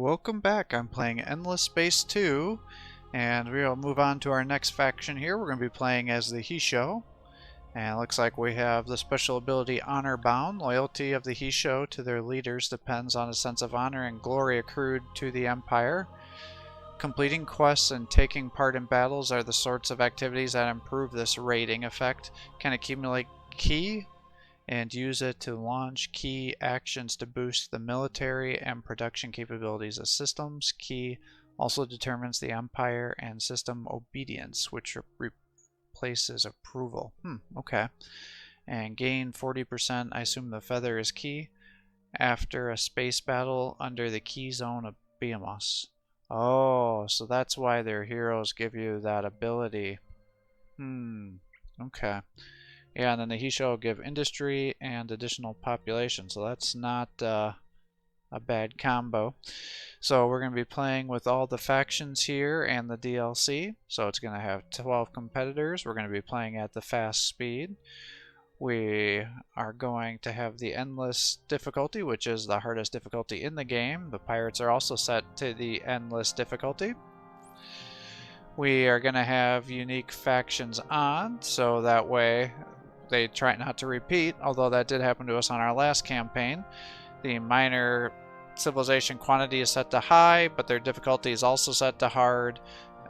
welcome back. I'm playing Endless Space 2, and we'll move on to our next faction here. We're going to be playing as the Hissho, and it looks like we have the special ability Honor Bound. Loyalty of the Hissho to their leaders depends on a sense of honor and glory accrued to the Empire. Completing quests and taking part in battles are the sorts of activities that improve this rating effect. Can accumulate ki and use it to launch key actions to boost the military and production capabilities of systems. Key also determines the Empire and system obedience, which replaces approval. Okay. And gain 40%, I assume the feather is key, after a space battle under the key zone of Beamos. Oh, so that's why their heroes give you that ability. Okay. Yeah, and then the Hissho will give industry and additional population, so that's not a bad combo. So we're going to be playing with all the factions here and the DLC. So it's going to have 12 competitors. We're going to be playing at the fast speed. We are going to have the endless difficulty, which is the hardest difficulty in the game. The pirates are also set to the endless difficulty. We are going to have unique factions on, so that way they try not to repeat, although that did happen to us on our last campaign. The minor civilization quantity is set to high, but their difficulty is also set to hard.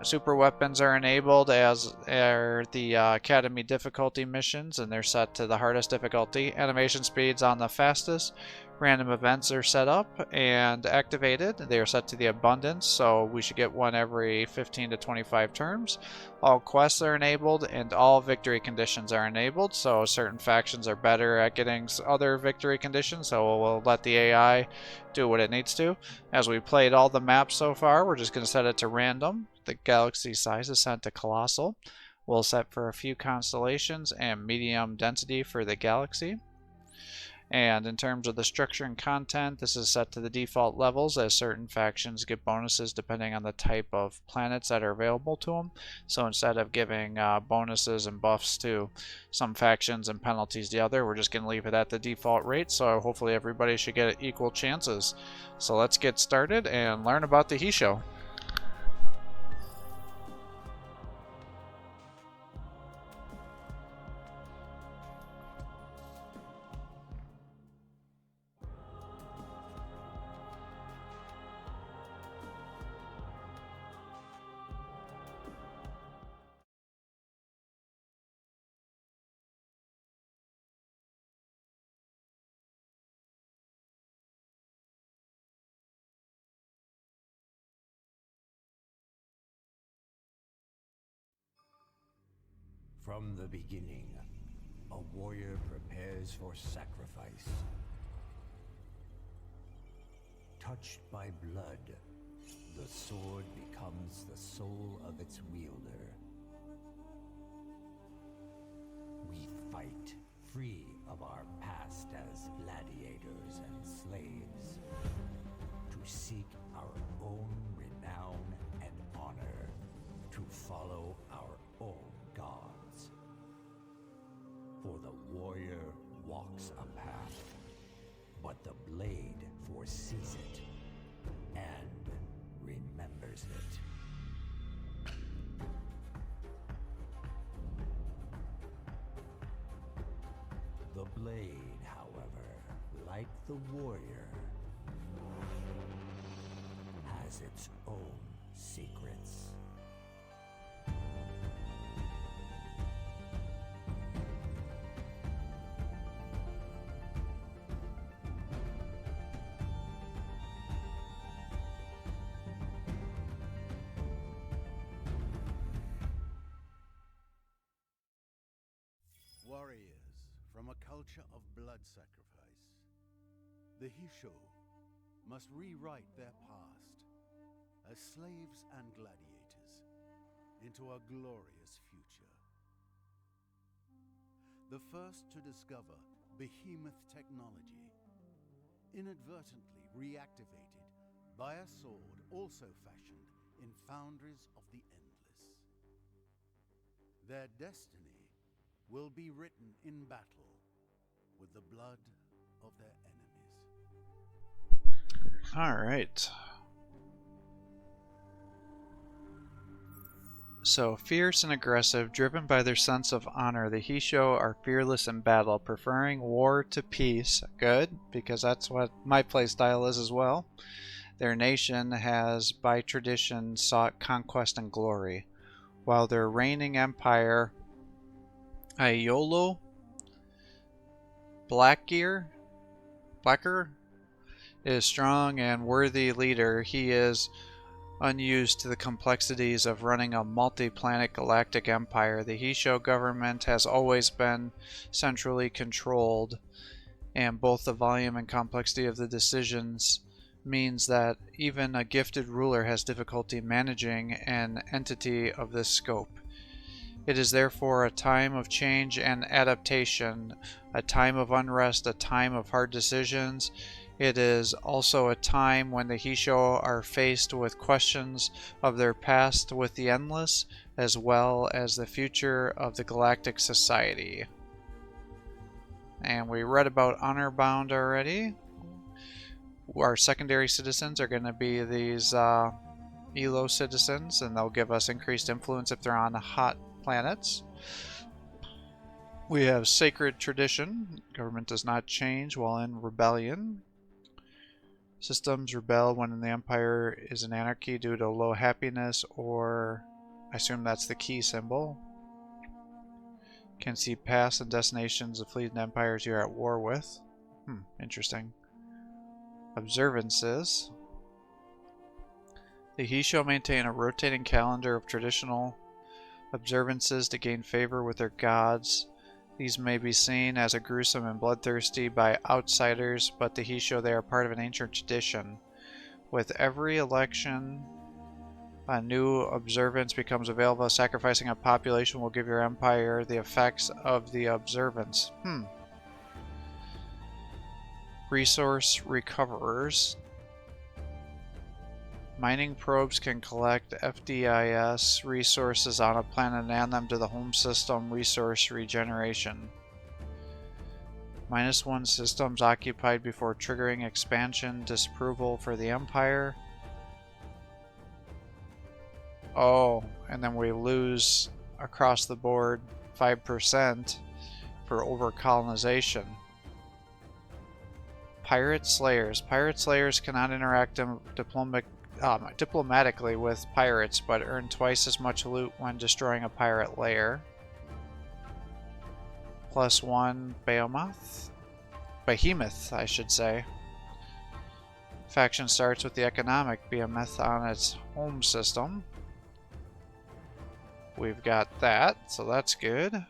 Super weapons are enabled, as are the academy difficulty missions, and they're set to the hardest difficulty. Animation speeds on the fastest. Random events are set up and activated. They are set to the abundance, so we should get one every 15 to 25 turns. All quests are enabled, and all victory conditions are enabled, so certain factions are better at getting other victory conditions, so we'll let the AI do what it needs to. As we played all the maps so far, we're just going to set it to random. The galaxy size is set to colossal. We'll set for a few constellations and medium density for the galaxy. And in terms of the structure and content, this is set to the default levels, as certain factions get bonuses depending on the type of planets that are available to them. So instead of giving bonuses and buffs to some factions and penalties to other, we're just going to leave it at the default rate, so hopefully everybody should get equal chances. So let's get started and learn about the Hissho. From the beginning, a warrior prepares for sacrifice. Touched by blood, the sword becomes the soul of its wielder. We fight free of our past as gladiators and slaves, to seek our own renown and honor, to follow our own gods. For the warrior walks a path, but the blade foresees it and remembers it. The blade, however, like the warrior, has its own secrets. Warriors from a culture of blood sacrifice, the Hissho must rewrite their past as slaves and gladiators into a glorious future. The first to discover behemoth technology, inadvertently reactivated by a sword also fashioned in foundries of the endless. Their destiny will be written in battle with the blood of their enemies. Alright. So, fierce and aggressive, driven by their sense of honor, the Hissho are fearless in battle, preferring war to peace. Good, because that's what my playstyle is as well. Their nation has, by tradition, sought conquest and glory, while their reigning empire, Aiolo Blacker, is strong and worthy leader. He is unused to the complexities of running a multi-planet galactic empire. The Hissho government has always been centrally controlled, and both the volume and complexity of the decisions means that even a gifted ruler has difficulty managing an entity of this scope. It is therefore a time of change and adaptation, a time of unrest, a time of hard decisions. It is also a time when the Hissho are faced with questions of their past with the Endless, as well as the future of the Galactic Society. And we read about Honor Bound already. Our secondary citizens are going to be these Elo citizens, and they'll give us increased influence if they're on hot planets. We have Sacred Tradition. Government does not change while in rebellion. Systems rebel when the Empire is in anarchy due to low happiness, or I assume that's the key symbol. Can see paths and destinations of fleet and empires you're at war with. Interesting. Observances. The Hissho maintain a rotating calendar of traditional observances to gain favor with their gods. These may be seen as a gruesome and bloodthirsty by outsiders, but the Hissho, they are part of an ancient tradition. With every election, a new observance becomes available. Sacrificing a population will give your empire the effects of the observance. Resource recoverers. Mining probes can collect FDIS resources on a planet and add them to the home system. Resource regeneration. -1 systems occupied before triggering expansion disapproval for the Empire. Oh, and then we lose across the board 5% for over-colonization. Pirate Slayers. Pirate Slayers cannot interact diplomatically with pirates, but earn twice as much loot when destroying a pirate lair. +1 Behemoth, I should say. Faction starts with the economic behemoth on its home system. We've got that, so that's good.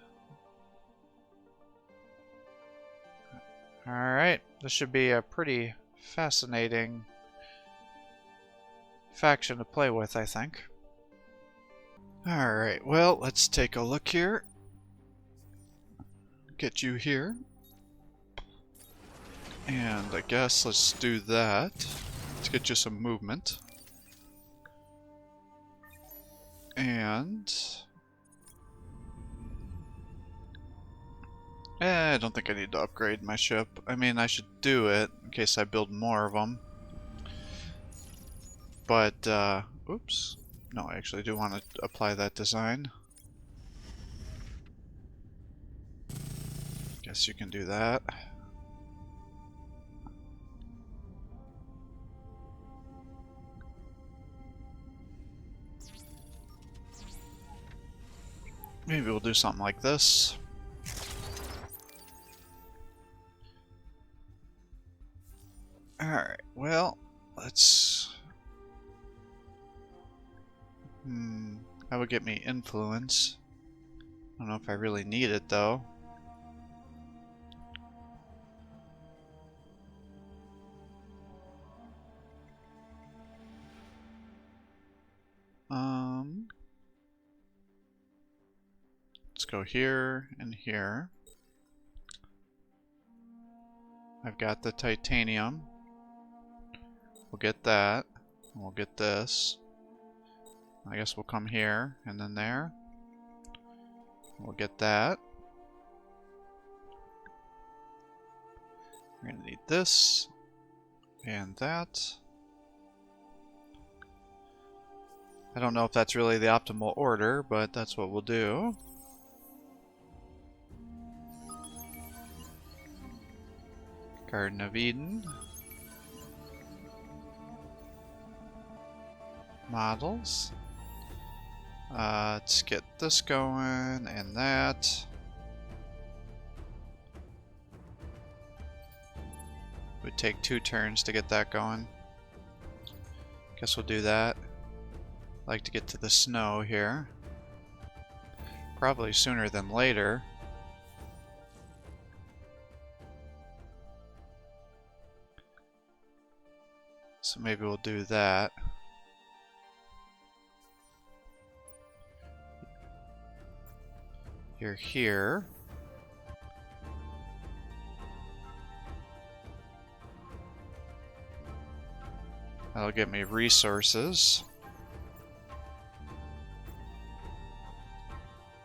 Alright, this should be a pretty fascinating faction to play with, I think. Alright, well, let's take a look here. Get you here. And I guess let's do that. Let's get you some movement. And I don't think I need to upgrade my ship. I mean, I should do it in case I build more of them. But, oops. No, I actually do want to apply that design. Guess you can do that. Maybe we'll do something like this. Alright, well, let's... that would get me influence. I don't know if I really need it, though. Let's go here and here. I've got the titanium. We'll get that. And we'll get this. I guess we'll come here and then there. We'll get that. We're gonna need this and that. I don't know if that's really the optimal order, but that's what we'll do. Garden of Eden. Models. Let's get this going and that. Would take 2 turns to get that going. Guess we'll do that. Like to get to the snow here. Probably sooner than later. So maybe we'll do that. You're here. That'll get me resources.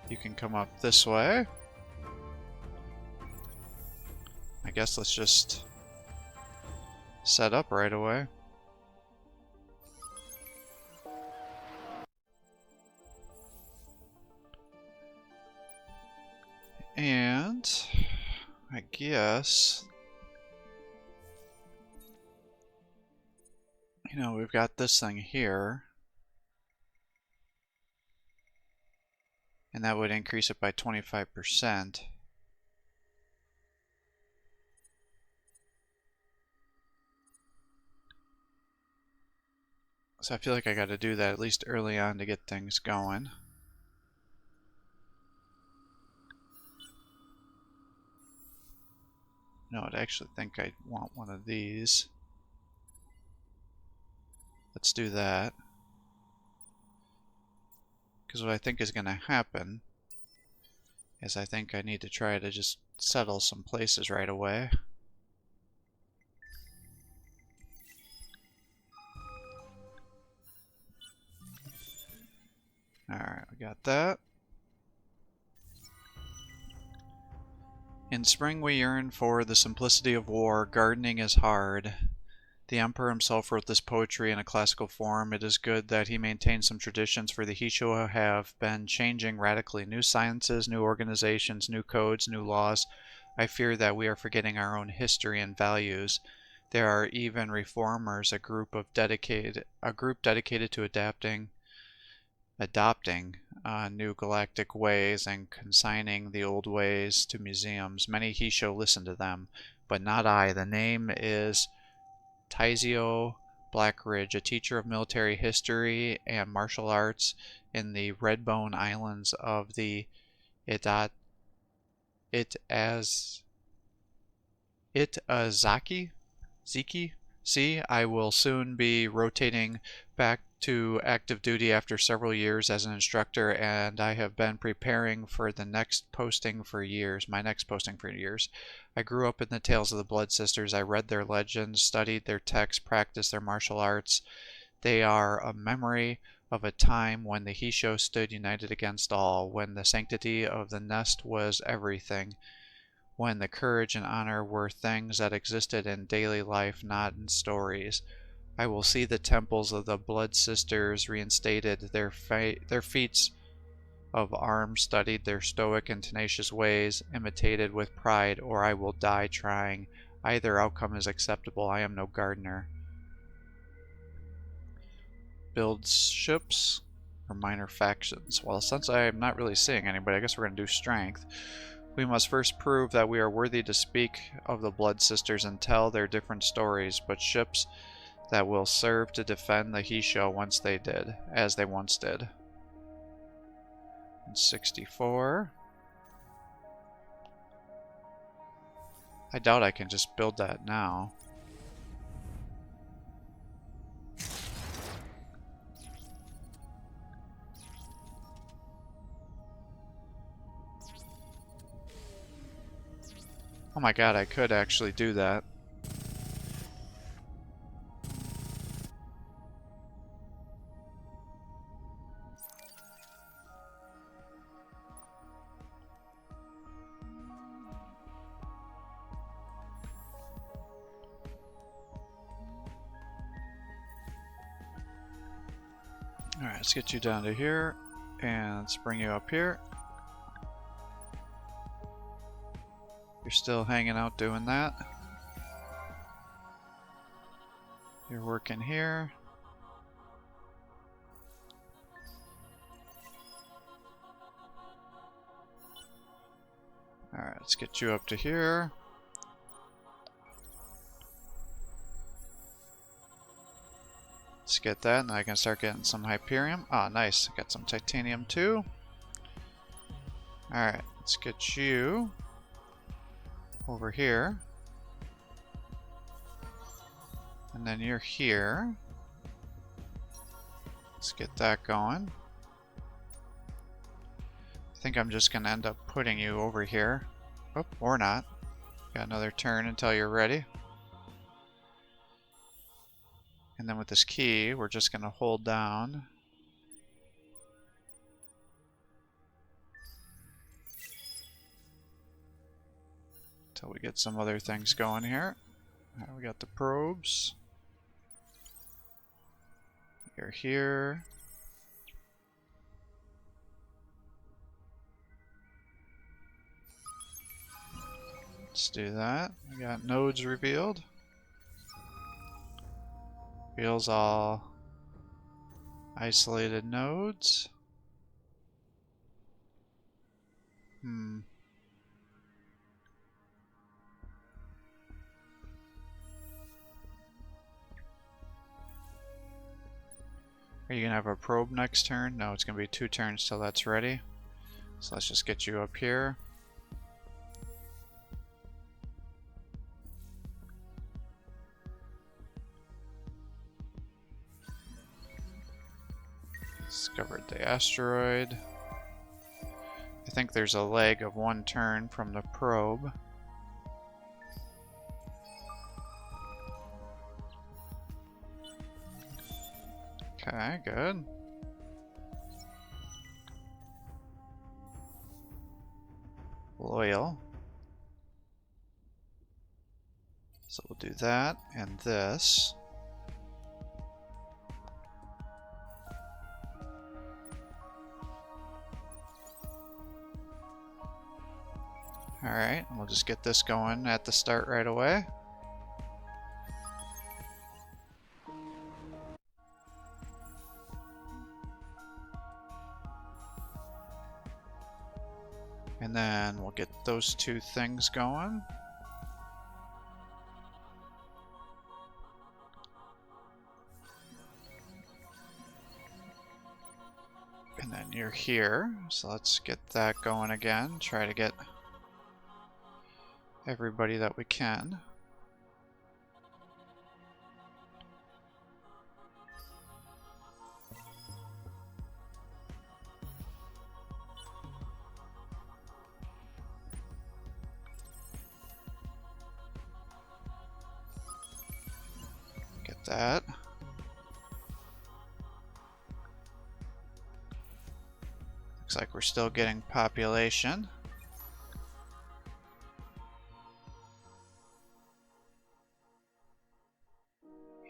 You can come up this way. I guess let's just set up right away. And I guess, you know, we've got this thing here. And that would increase it by 25%. So I feel like I got to do that at least early on to get things going. No, I'd actually think I want one of these. Let's do that. Because what I think is going to happen is I think I need to try to just settle some places right away. Alright, we got that. In spring we yearn for the simplicity of war. Gardening is hard. The Emperor himself wrote this poetry in a classical form. It is good that he maintains some traditions, for the Hissho have been changing radically. New sciences, new organizations, new codes, new laws. I fear that we are forgetting our own history and values. There are even reformers, a group dedicated to adopting new galactic ways and consigning the old ways to museums. Many Hissho listen to them, but not I. The name is Taizio Blackridge, a teacher of military history and martial arts in the Redbone Islands of the Itazaki Sea. I will soon be rotating back to active duty after several years as an instructor, and I have been preparing for the next posting for years. I grew up in the tales of the Blood Sisters. I read their legends, studied their texts, practiced their martial arts. They are a memory of a time when the Hissho stood united against all, when the sanctity of the nest was everything, when the courage and honor were things that existed in daily life, not in stories. I will see the temples of the Blood Sisters reinstated, their feats of arms studied, their stoic and tenacious ways imitated with pride, or I will die trying. Either outcome is acceptable. I am no gardener. Builds ships or minor factions. Well, since I am not really seeing anybody, I guess we're going to do strength. We must first prove that we are worthy to speak of the Blood Sisters and tell their different stories, but ships that will serve to defend the Hissho as they once did. And 64. I doubt I can just build that now. Oh my god, I could actually do that. Alright, let's get you down to here, and let's bring you up here. You're still hanging out doing that. You're working here. Alright, let's get you up to here. Let's get that, and I can start getting some Hyperium. Ah, nice. I got some Titanium too. Alright, let's get you over here. And then you're here. Let's get that going. I think I'm just going to end up putting you over here. Oh, or not. Got another turn until you're ready. And then with this key, we're just going to hold down. Until we get some other things going here. Alright, we got the probes. You're here. Let's do that. We got nodes revealed. Reveals all isolated nodes. Are you gonna have a probe next turn? No, it's gonna be 2 turns till that's ready. So let's just get you up here. Discovered the asteroid. I think there's a leg of 1 turn from the probe. Okay, good. Loyal. So we'll do that and this. Alright, we'll just get this going at the start right away. And then we'll get those 2 things going. And then you're here, so let's get that going again. Try to get everybody that we can. Get that. Looks like we're still getting population.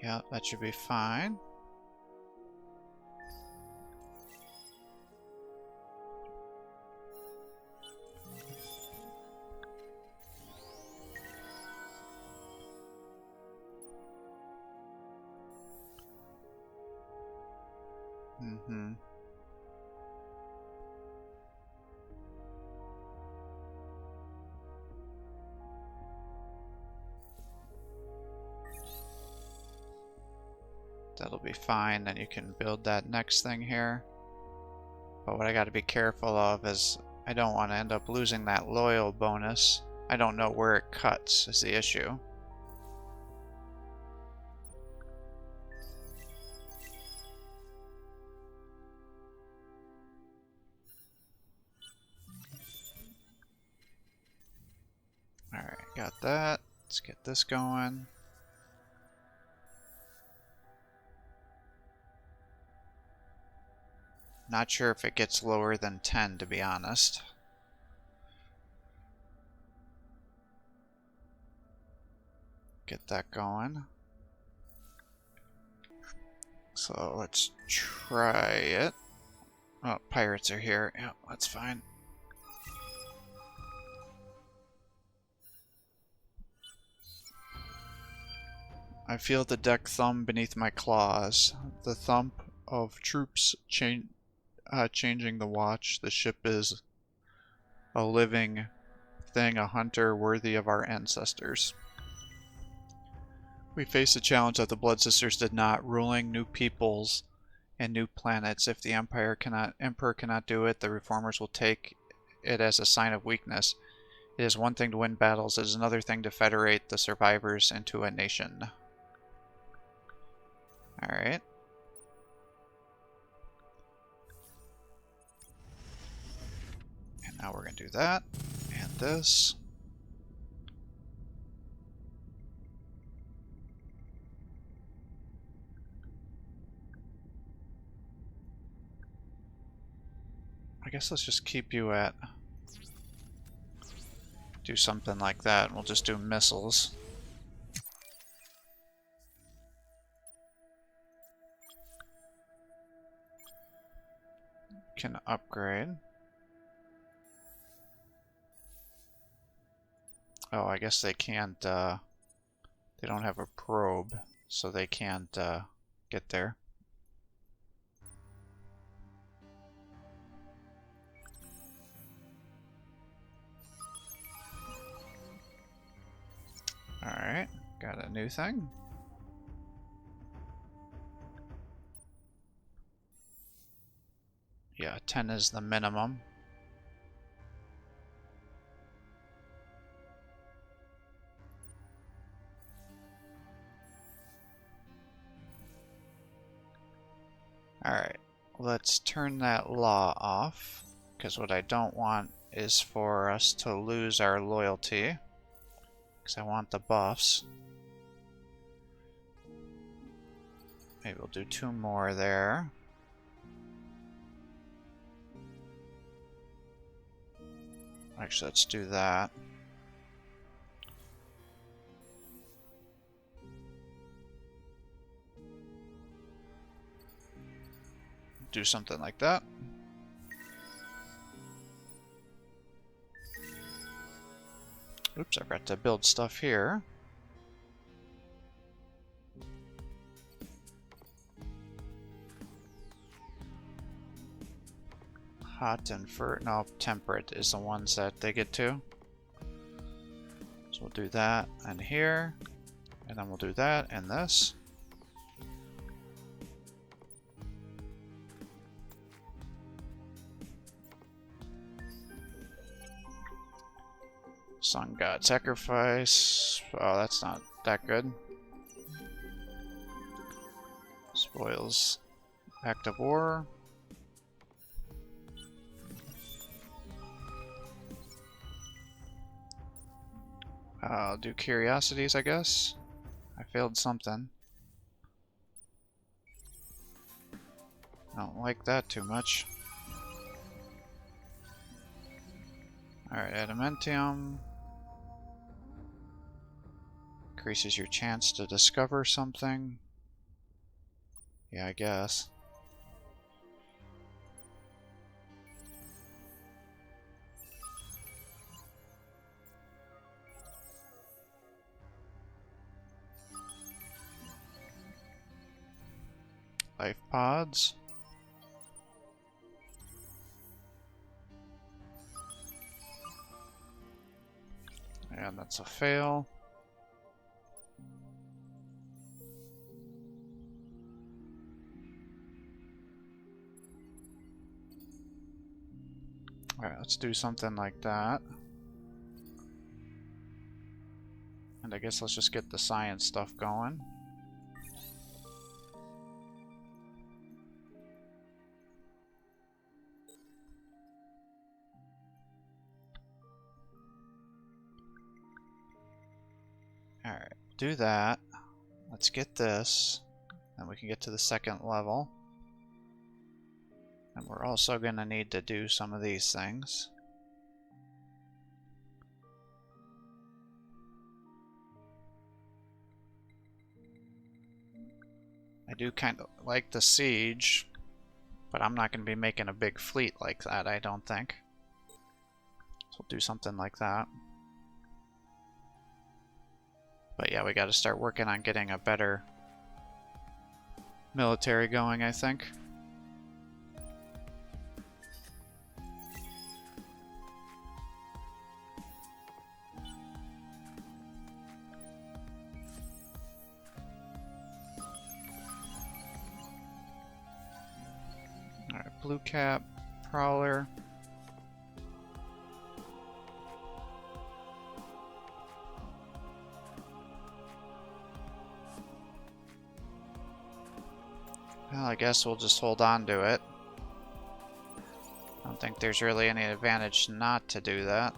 Yeah, that should be fine. That'll be fine, then you can build that next thing here. But what I gotta be careful of is I don't want to end up losing that loyal bonus. I don't know where it cuts is the issue. Alright, got that. Let's get this going. Not sure if it gets lower than 10, to be honest. Get that going. So let's try it. Oh, pirates are here. Yeah, that's fine. I feel the deck thumb beneath my claws. The thump of troops changing the watch. The ship is a living thing, a hunter worthy of our ancestors. We face a challenge that the Blood Sisters did not, ruling new peoples and new planets. If the Emperor cannot do it, the Reformers will take it as a sign of weakness. It is one thing to win battles, it is another thing to federate the survivors into a nation. Alright. And now we're going to do that, and this. I guess let's just keep you at... do something like that, and we'll just do missiles. Can upgrade. Oh, I guess they can't, they don't have a probe, so they can't, get there. Alright, got a new thing. Yeah, 10 is the minimum. Alright, let's turn that law off, because what I don't want is for us to lose our loyalty, because I want the buffs. Maybe we'll do 2 more there. Actually, let's do that. Do something like that. Oops, I forgot to build stuff here. Hot and no, temperate is the ones that they get to. So we'll do that and here, and then we'll do that and this. Sun God Sacrifice. Oh, that's not that good. Spoils Act of War. I'll do Curiosities, I guess. I failed something. I don't like that too much. Alright, Adamantium. Increases your chance to discover something. Yeah, I guess. Life pods. And that's a fail. Alright, let's do something like that. And I guess let's just get the science stuff going. Alright, do that. Let's get this. Then we can get to the second level. And we're also going to need to do some of these things. I do kind of like the siege, but I'm not going to be making a big fleet like that, I don't think. So we'll do something like that. But yeah, we got to start working on getting a better military going, I think. Alright, blue cap, prowler. Well, I guess we'll just hold on to it. I don't think there's really any advantage not to do that.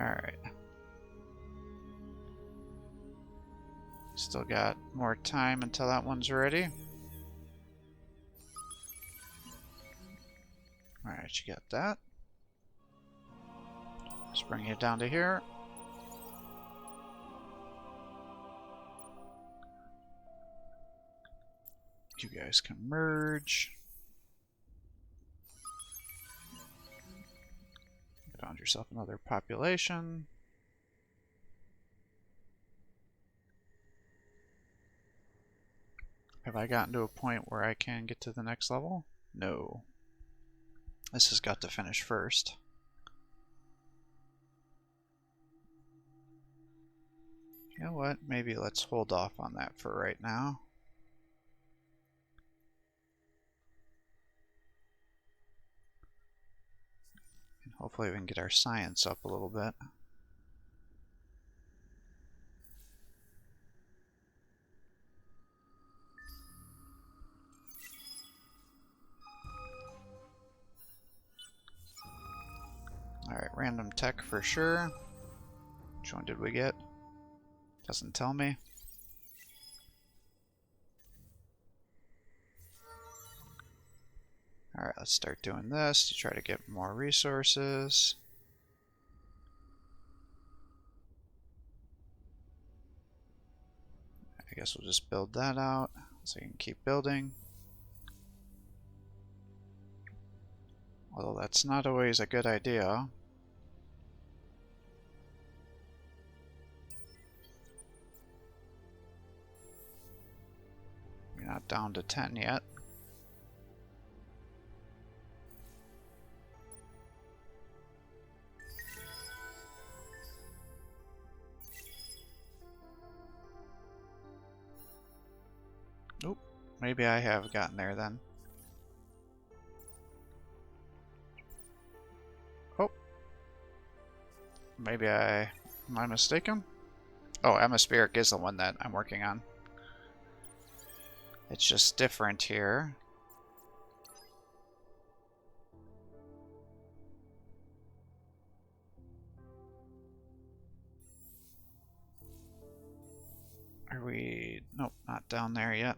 Alright. Still got more time until that one's ready. Alright, you got that. Let's bring you down to here. You guys can merge. Found yourself another population. Have I gotten to a point where I can get to the next level? No. This has got to finish first. You know what? Maybe let's hold off on that for right now. And hopefully we can get our science up a little bit. Alright, random tech for sure. Which one did we get? Doesn't tell me. Alright, let's start doing this to try to get more resources. I guess we'll just build that out so you can keep building. Although that's not always a good idea. You're not down to 10 yet. Nope, maybe I have gotten there then. Oh, maybe am I mistaken? Oh, Atmospheric is the one that I'm working on. It's just different here. Are we... Nope, not down there yet.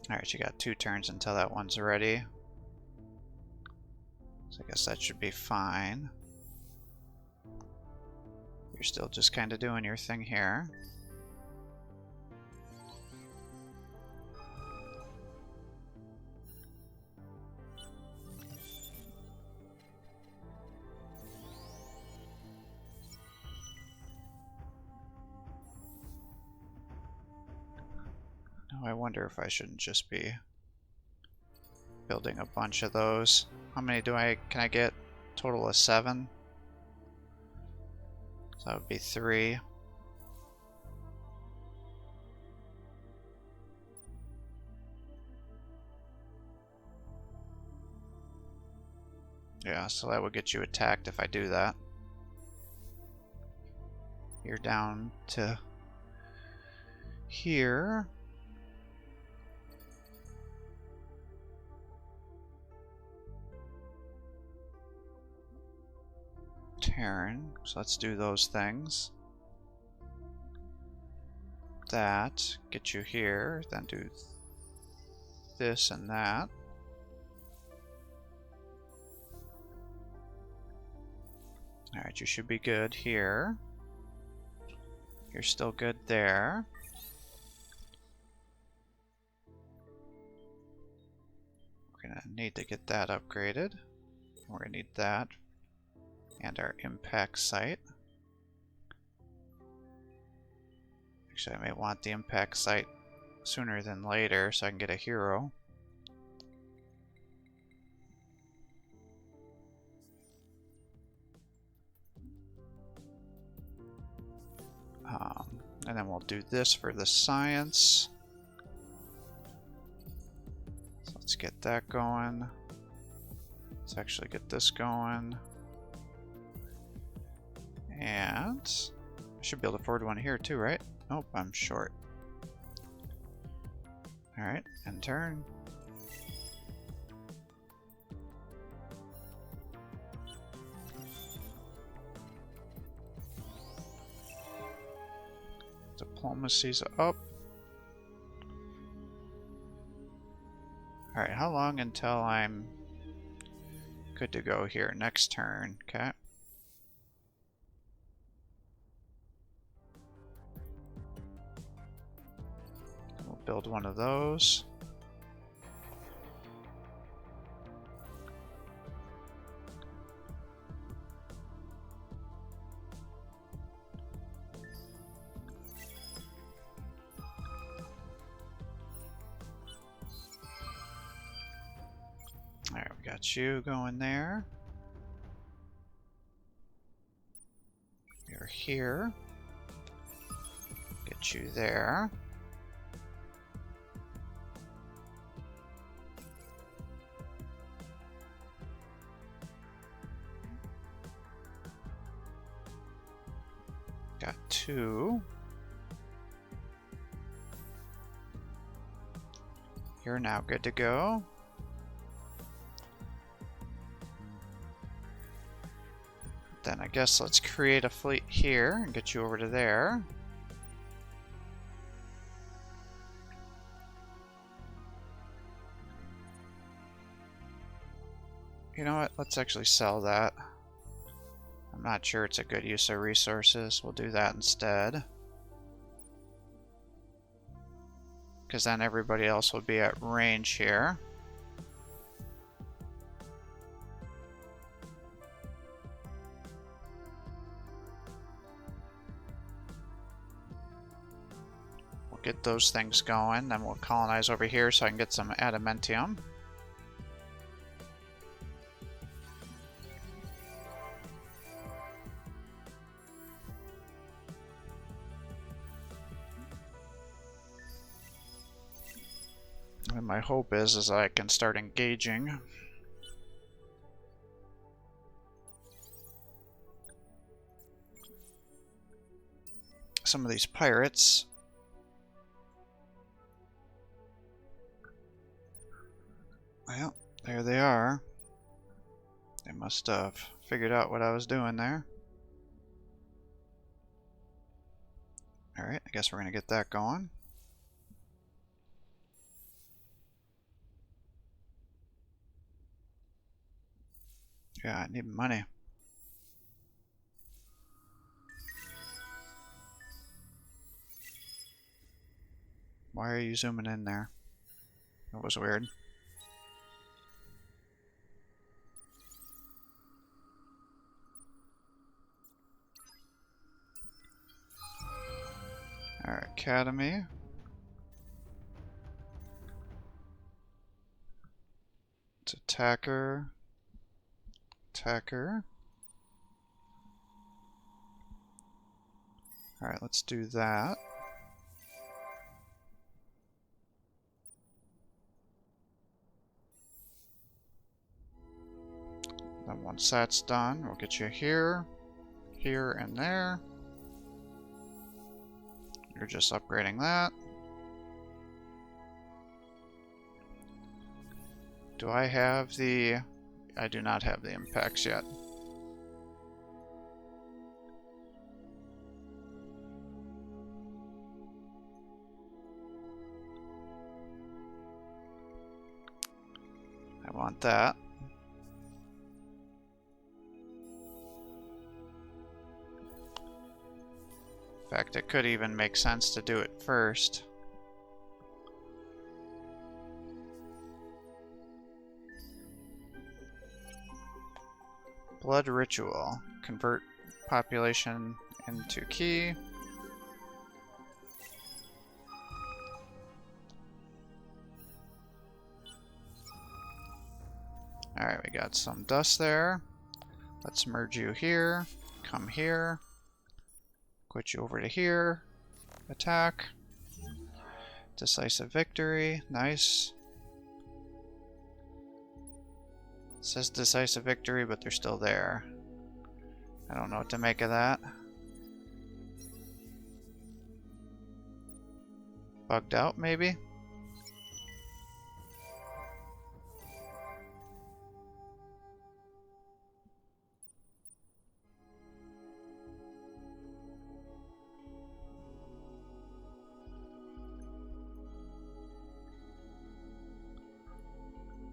Alright, you got 2 turns until that one's ready. So I guess that should be fine. You're still just kind of doing your thing here. Now I wonder if I shouldn't just be building a bunch of those. How many can I get? Total of 7. So that would be 3. Yeah, so that would get you attacked if I do that. You're down to here. Terran, so let's do those things. That, get you here, then do this and that. Alright, you should be good here. You're still good there. We're gonna need to get that upgraded. We're gonna need that. And our impact site. Actually, I may want the impact site sooner than later so I can get a hero. And then we'll do this for the science. So let's get that going. Let's actually get this going. And I should be able to afford one here too, right? Nope, I'm short. Alright, end turn. Diplomacy's up. Alright, how long until I'm good to go here? Next turn, okay. We'll build one of those. Alright, we got you going there. You're here. Get you there. Got two. You're now good to go. Then I guess let's create a fleet here and get you over to there. You know what? Let's actually sell that. I'm not sure it's a good use of resources. We'll do that instead. Because then everybody else will be at range here. We'll get those things going, then we'll colonize over here so I can get some adamantium. And my hope is I can start engaging. Some of these pirates. Well, there they are. They must have figured out what I was doing there. Alright, I guess we're going to get that going. Yeah, I need money. Why are you zooming in there? That was weird. Our academy. It's attacker. Attacker. Alright, let's do that. Then once that's done, we'll get you here, here, and there. You're just upgrading that. Do I have the... I do not have the impacts yet. I want that. In fact, it could even make sense to do it first. Blood Ritual. Convert population into key. Alright, we got some dust there. Let's merge you here. Come here. Quit you over to here. Attack. Decisive victory. Nice. It says decisive victory, but they're still there. I don't know what to make of that. Bugged out, maybe?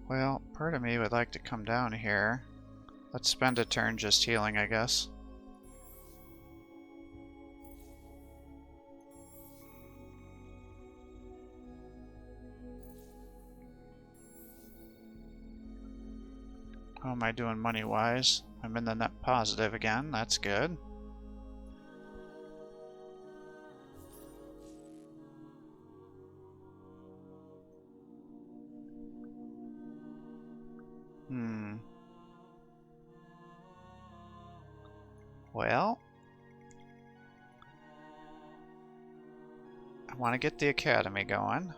Well, part of me would like to come down here. Let's spend a turn just healing, I guess. How am I doing money-wise? I'm in the net positive again. That's good. Well, I want to get the academy going.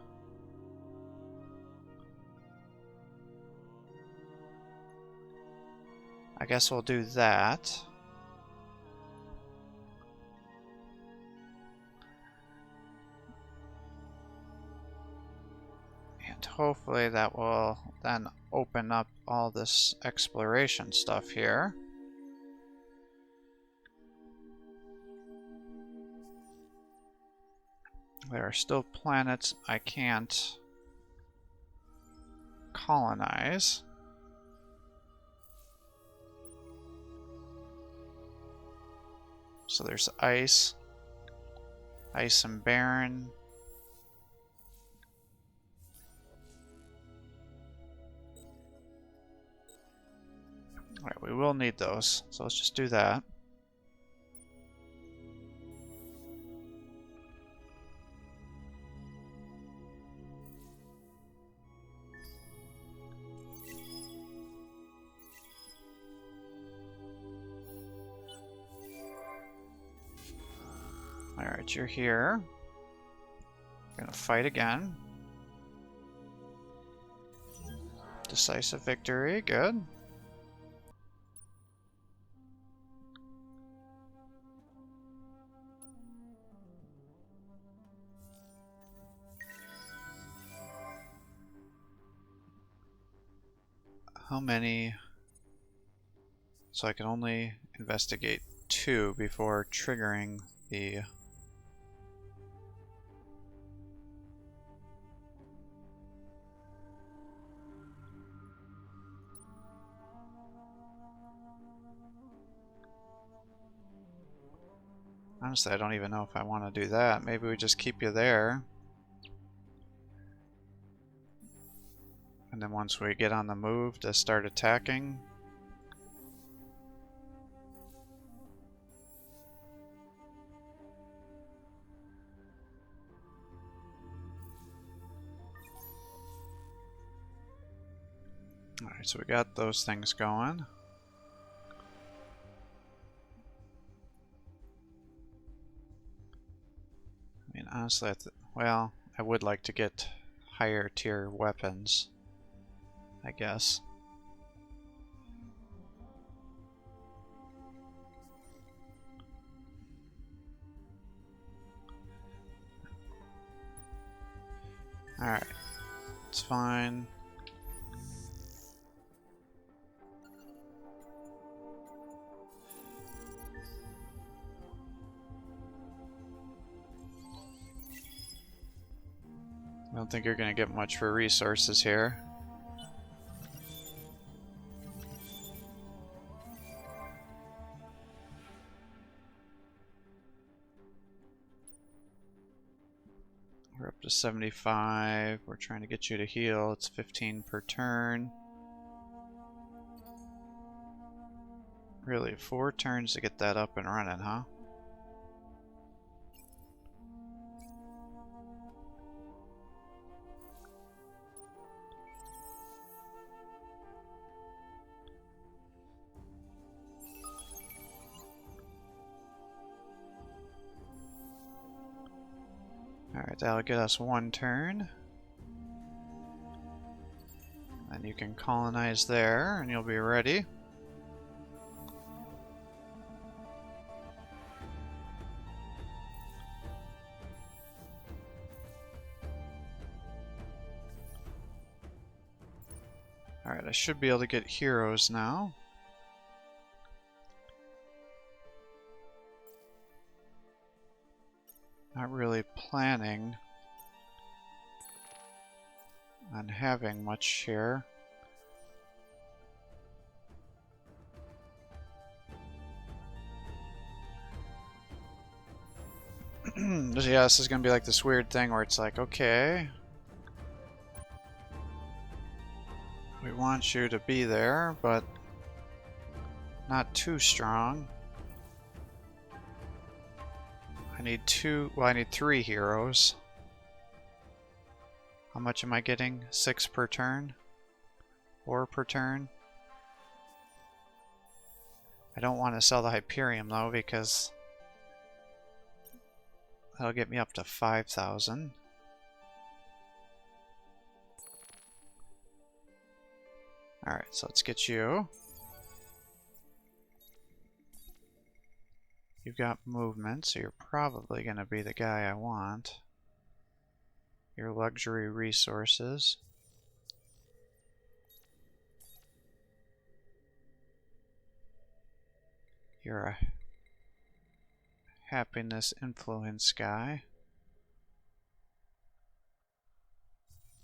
I guess we'll do that. And hopefully that will then open up all this exploration stuff here. There are still planets I can't colonize. So there's ice, ice and barren. Alright, we will need those, so let's just do that. Alright, you're here. We're gonna fight again. Decisive victory, good. How many? So I can only investigate 2 before triggering the... Honestly, I don't even know if I want to do that. Maybe we just keep you there. And then once we get on the move to start attacking. Alright, so we got those things going. I mean, honestly, well, I would like to get higher tier weapons, I guess. Alright, it's fine. I don't think you're going to get much for resources here. We're up to 75. We're trying to get you to heal. It's 15 per turn. Really, 4 turns to get that up and running, huh? Alright, that'll get us 1 turn. And you can colonize there, and you'll be ready. Alright, I should be able to get heroes now. Not really planning on having much here. Yeah, this is gonna be like this weird thing where it's like, okay, we want you to be there, but not too strong. I need 3 heroes. How much am I getting? 6 per turn? 4 per turn? I don't want to sell the Hyperium though, because that'll get me up to 5,000. Alright, so let's get you. You've got movement, so you're probably going to be the guy I want. Your luxury resources. You're a happiness influence guy.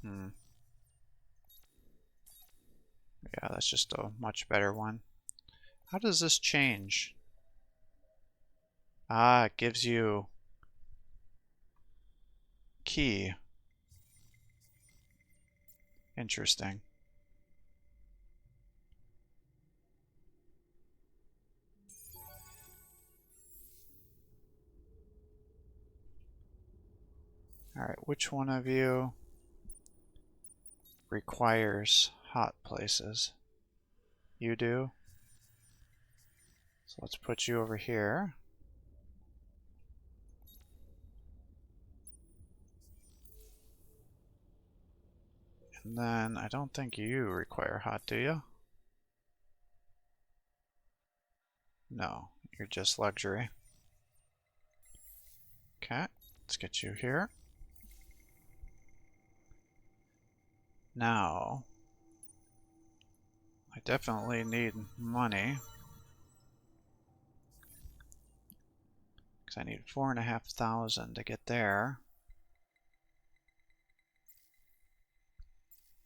Yeah, that's just a much better one. How does this change? Ah, it gives you key. Interesting. Alright, which one of you requires hot places? You do? So let's put you over here. And then I don't think you require hot, do you? No, you're just luxury. Okay, let's get you here. Now, I definitely need money. Because I need 4,500 to get there.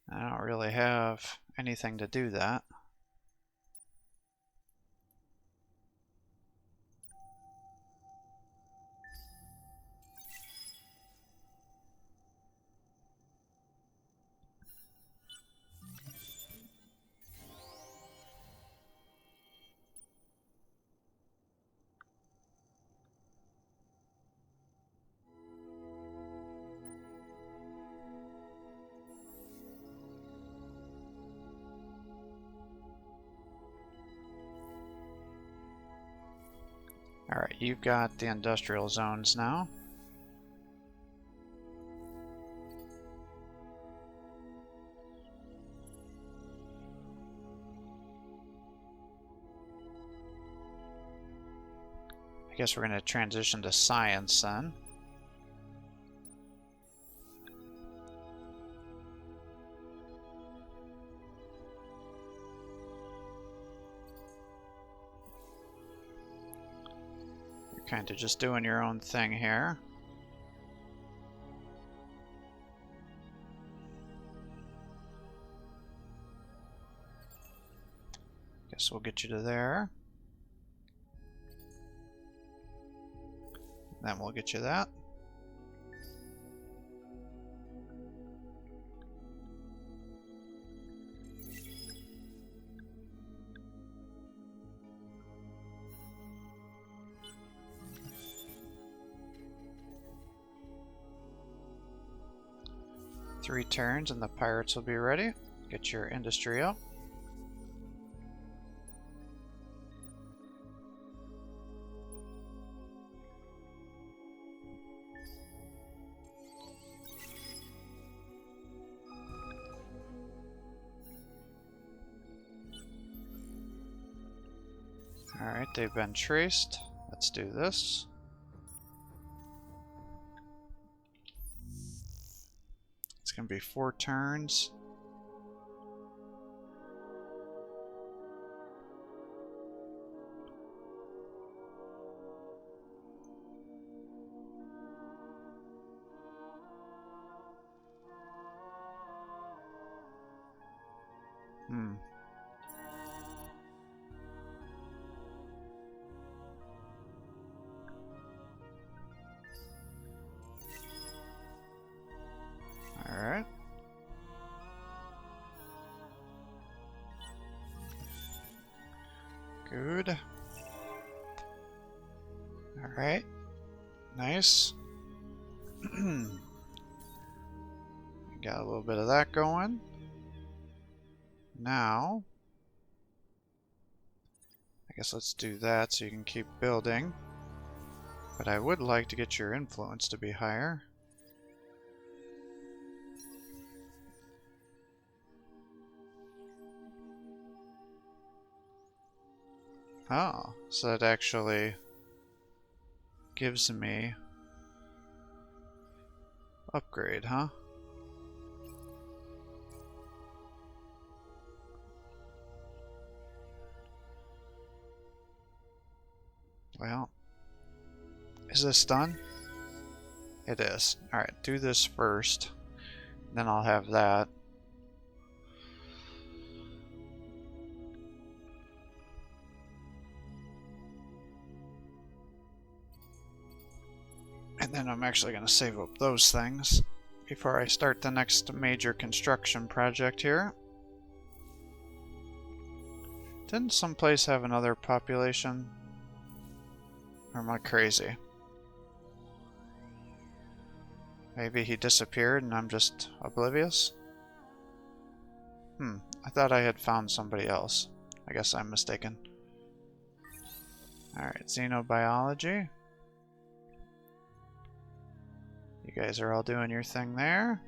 I don't really have anything to do that. Alright, you've got the industrial zones now. I guess we're going to transition to science then. kind of just doing your own thing here. Guess we'll get you to there. Then we'll get you that. Three turns and the pirates will be ready. Get your industry up. Alright, they've been traced. Let's do this. It's going to be 4 turns. Alright. Good. Alright. Nice. Got a little bit of that going. Now, I guess let's do that so you can keep building. But I would like to get your influence to be higher. Oh, so that actually gives me upgrade, huh? Well, is this done? It is. Alright, do this first. Then I'll have that. And then I'm actually going to save up those things before I start the next major construction project here. Didn't someplace have another population? Or am I crazy? Maybe he disappeared and I'm just oblivious? I thought I had found somebody else. I guess I'm mistaken. Alright, xenobiology. You guys are all doing your thing there.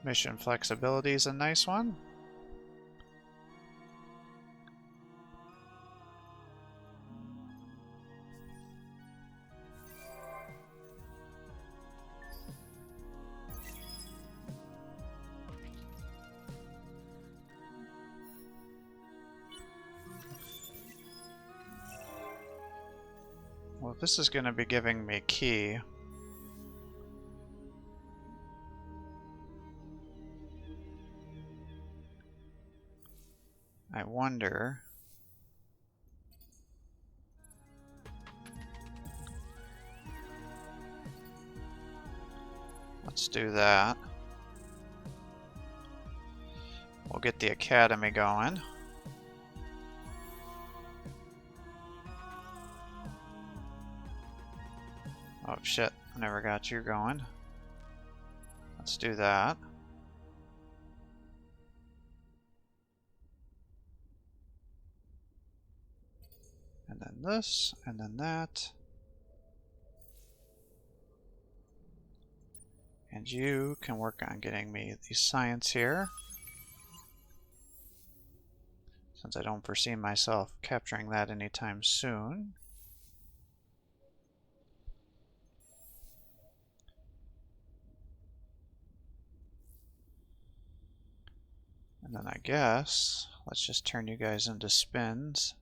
Mission flexibility is a nice one. Well, this is going to be giving me key. I wonder... Let's do that. We'll get the academy going. Oh shit, I never got you going. Let's do that. And then this, and then that. And you can work on getting me the science here. Since I don't foresee myself capturing that anytime soon. And then I guess, let's just turn you guys into spins.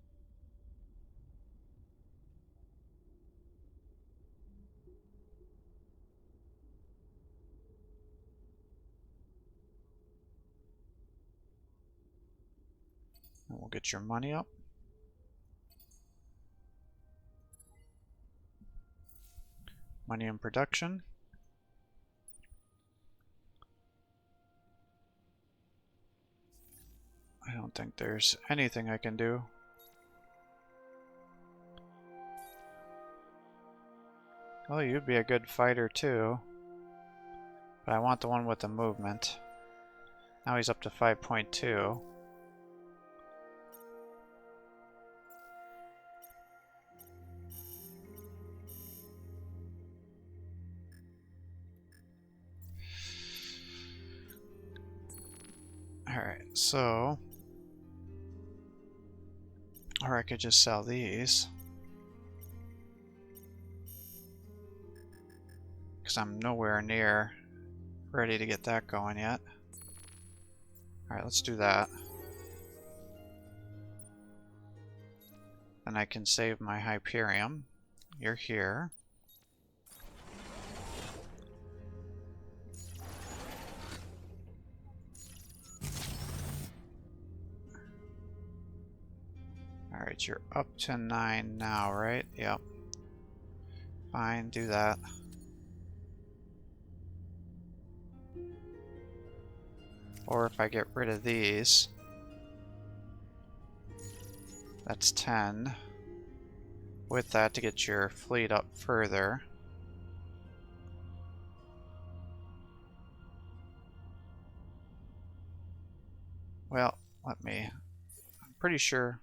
And we'll get your money up. Money in production. I don't think there's anything I can do. Well, you'd be a good fighter too. But I want the one with the movement. Now he's up to 5.2. Alright, so... Or I could just sell these. Because I'm nowhere near ready to get that going yet. Alright, let's do that. Then I can save my Hyperium. You're here. Alright, you're up to 9 now, right? Yep. Fine, do that. Or if I get rid of these, that's 10. With that to get your fleet up further. Well, I'm pretty sure.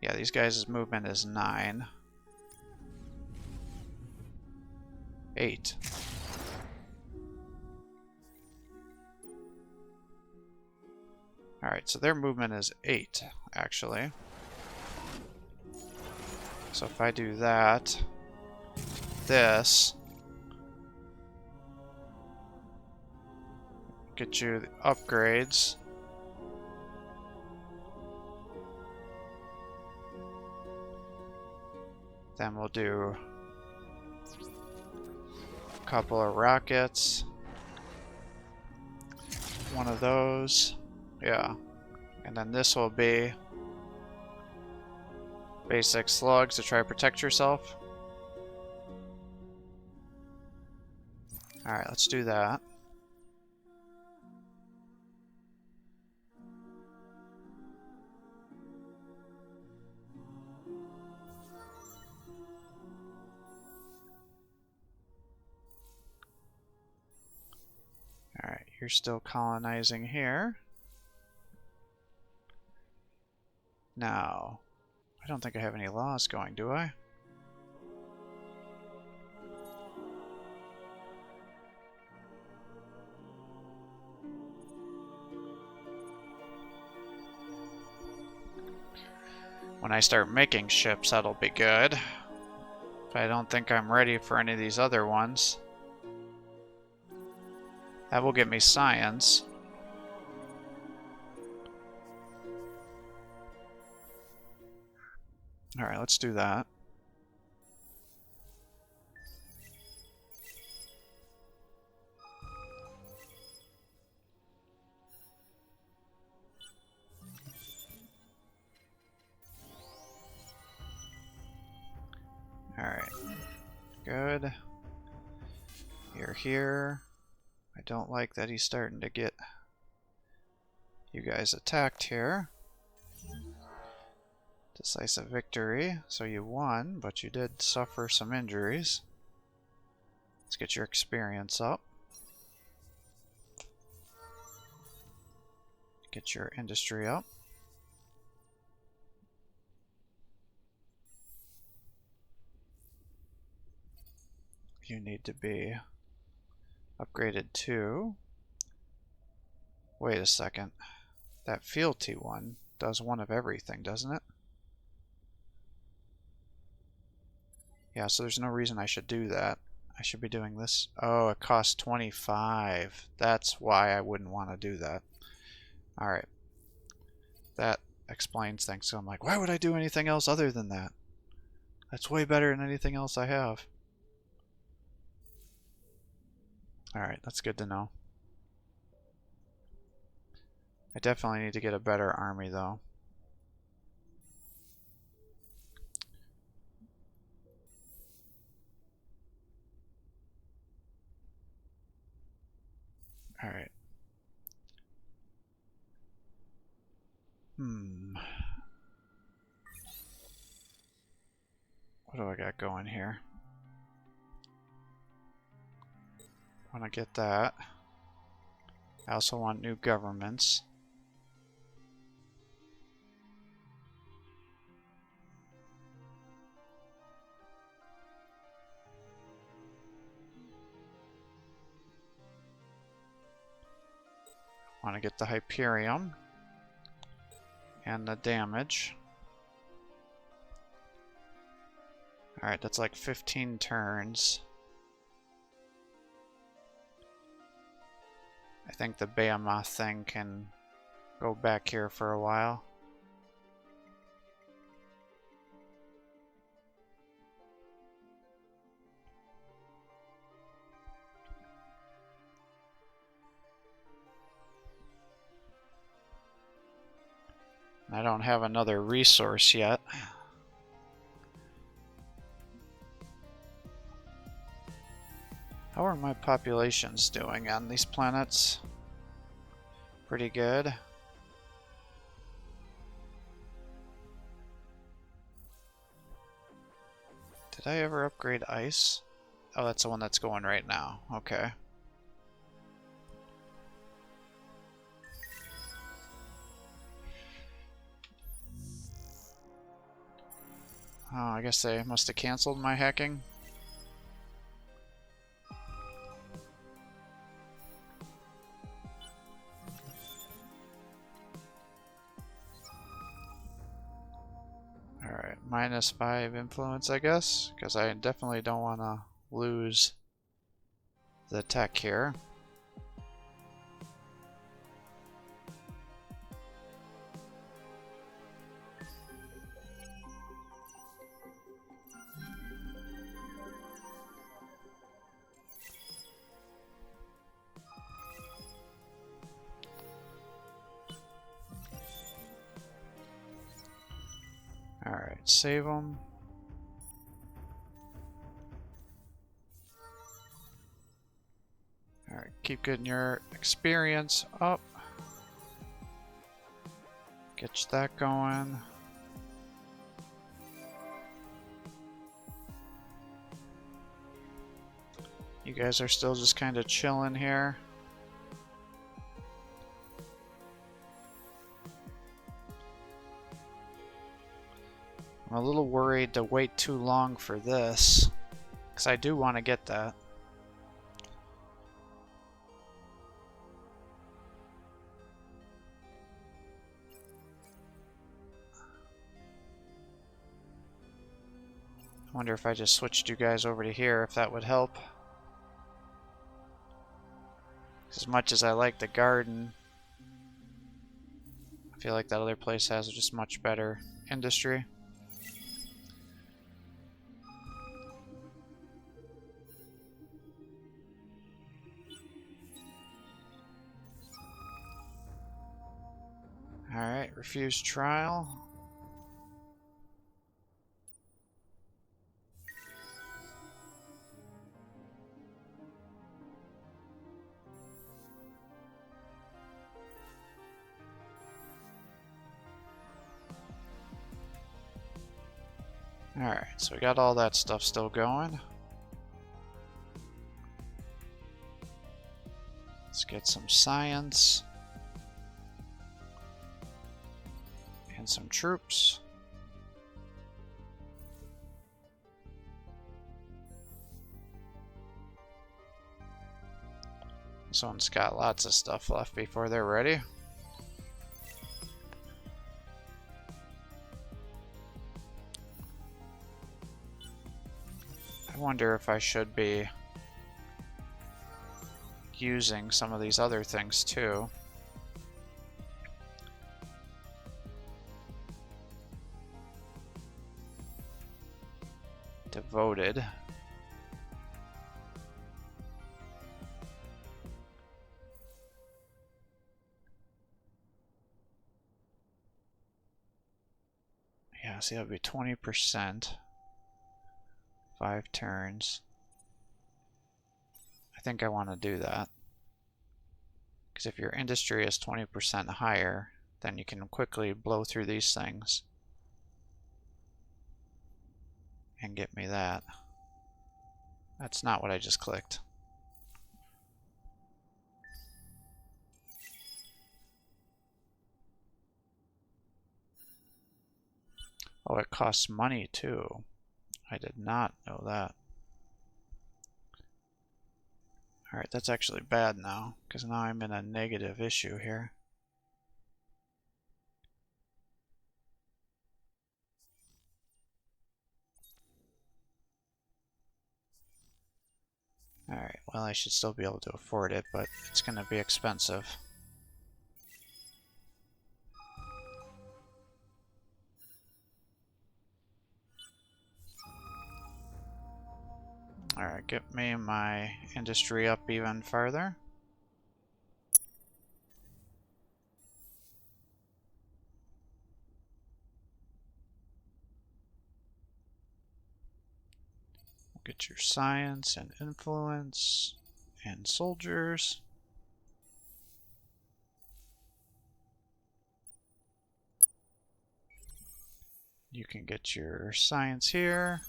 Yeah, these guys' movement is 9. 8. Alright, so their movement is 8, actually. So if I do that, this, get you the upgrades. Then we'll do a couple of rockets. One of those. Yeah. And then this will be basic slugs to try to protect yourself. Alright, let's do that. Alright, you're still colonizing here. Now, I don't think I have any laws going, do I? When I start making ships, that'll be good. But I don't think I'm ready for any of these other ones. That will get me science. Alright, let's do that. Alright. Good. You're here. I don't like that he's starting to get you guys attacked here. Decisive victory. So you won, but you did suffer some injuries. Let's get your experience up. Get your industry up. You need to be upgraded too. Wait a second. That fealty one does one of everything, doesn't it? Yeah, so there's no reason I should do that. I should be doing this. Oh, it costs 25. That's why I wouldn't want to do that. Alright. That explains things. So I'm like, why would I do anything else other than that? That's way better than anything else I have. Alright, that's good to know. I definitely need to get a better army, though. Alright. What do I got going here? Want to get that. I also want new governments. Want to get the Hyperium and the damage. Alright, that's like 15 turns. I think the Behemoth thing can go back here for a while. I don't have another resource yet. How are my populations doing on these planets? Pretty good. Did I ever upgrade ice? Oh, that's the one that's going right now. Okay. Oh, I guess they must have canceled my hacking. Alright, -5 influence, I guess, because I definitely don't want to lose the tech here. Alright, save them. Alright, keep getting your experience up. Get that going. You guys are still just kind of chilling here. I'm a little worried to wait too long for this, because I do want to get that. I wonder if I just switched you guys over to here, if that would help. As much as I like the garden, I feel like that other place has just much better industry. Alright, refuse trial. Alright, so we got all that stuff still going. Let's get some science. And some troops. This one's got lots of stuff left before they're ready. I wonder if I should be using some of these other things too. devoted. Yeah, see, that would be 20%. 5 turns. I think I want to do that. Because if your industry is 20% higher, then you can quickly blow through these things and get me that. That's not what I just clicked. Oh, it costs money too. I did not know that. Alright, that's actually bad now, because now I'm in a negative issue here. Alright, well, I should still be able to afford it, but it's going to be expensive. Alright, get me my industry up even farther. Get your science and influence and soldiers. You can get your science here.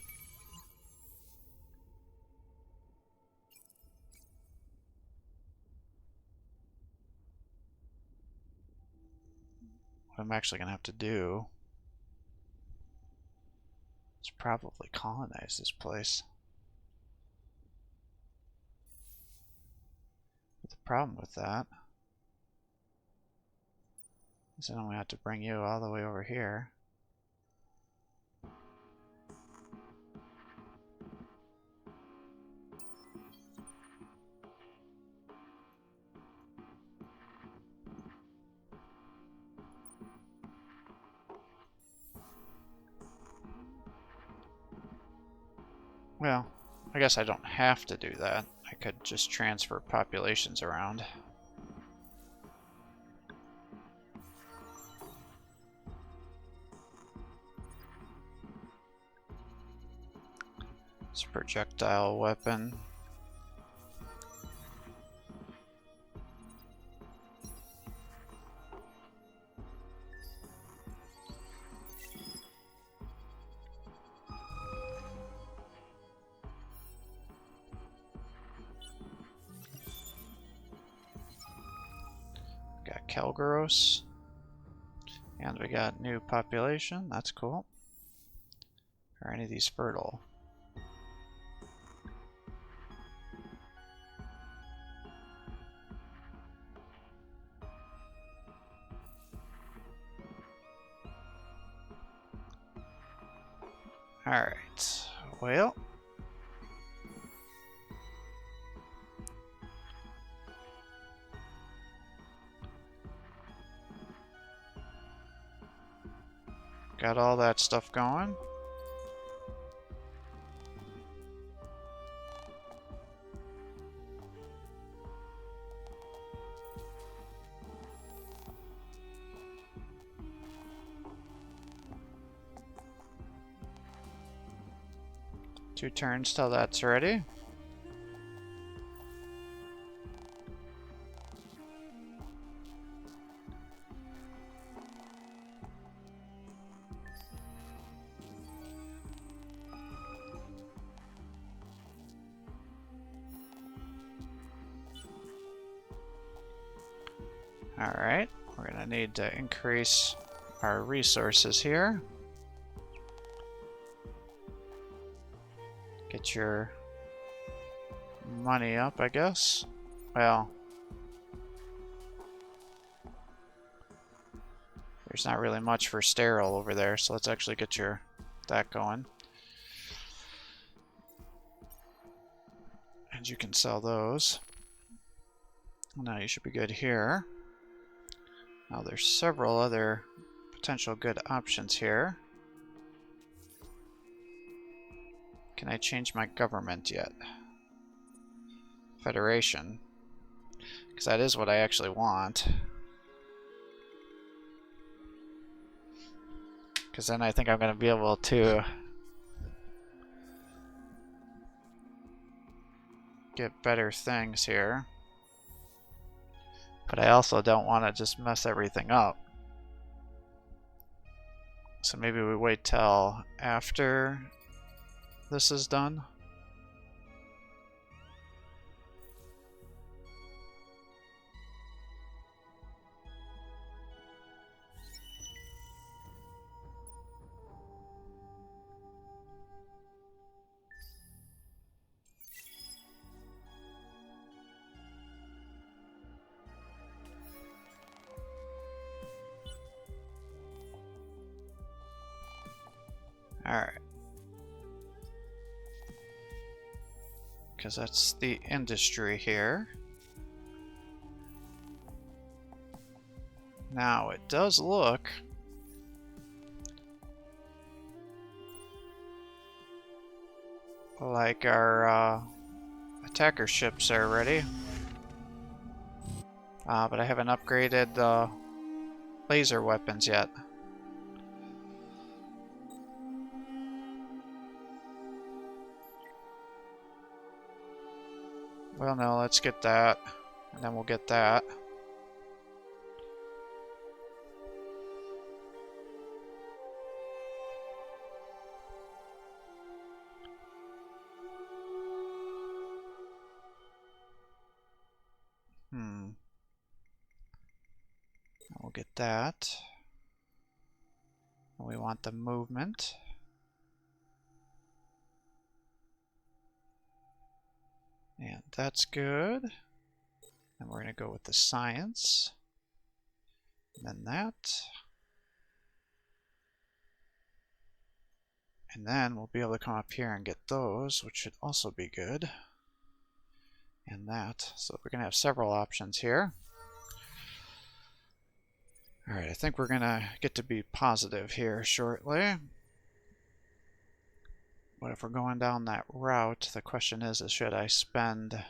What I'm actually going to have to do is probably colonize this place. But the problem with that is then I'm going to have to bring you all the way over here. Well, I guess I don't have to do that. I could just transfer populations around. It's a projectile weapon. Got Kalgaros. And we got new population. That's cool. Are any of these fertile? Alright. Well. Got all that stuff going. Two turns till that's ready. Alright, we're going to need to increase our resources here. Get your money up, I guess. Well, there's not really much for sterile over there, so let's actually get that going. And you can sell those. Now you should be good here. Now there's several other potential good options here. Can I change my government yet? Federation. Because that is what I actually want. Because then I think I'm going to be able to get better things here. But I also don't want to just mess everything up. So maybe we wait till after this is done. Alright. Because that's the industry here. Now, it does look like our attacker ships are ready. But I haven't upgraded the laser weapons yet. Well, no, let's get that, and then we'll get that. We'll get that. And we want the movement. And that's good. And we're going to go with the science. And then that. And then we'll be able to come up here and get those, which should also be good. And that. So we're going to have several options here. Alright, I think we're going to get to be positive here shortly. But if we're going down that route, the question is should I spend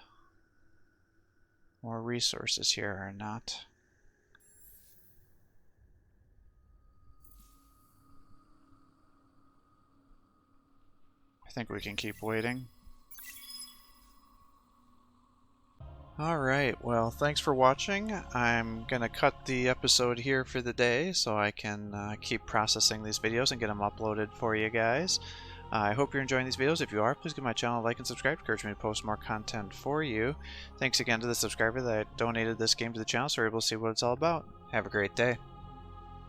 more resources here or not? I think we can keep waiting. Alright, well, thanks for watching. I'm going to cut the episode here for the day so I can keep processing these videos and get them uploaded for you guys. I hope you're enjoying these videos. If you are, please give my channel a like and subscribe to encourage me to post more content for you. Thanks again to the subscriber that donated this game to the channel so we're able to see what it's all about. Have a great day.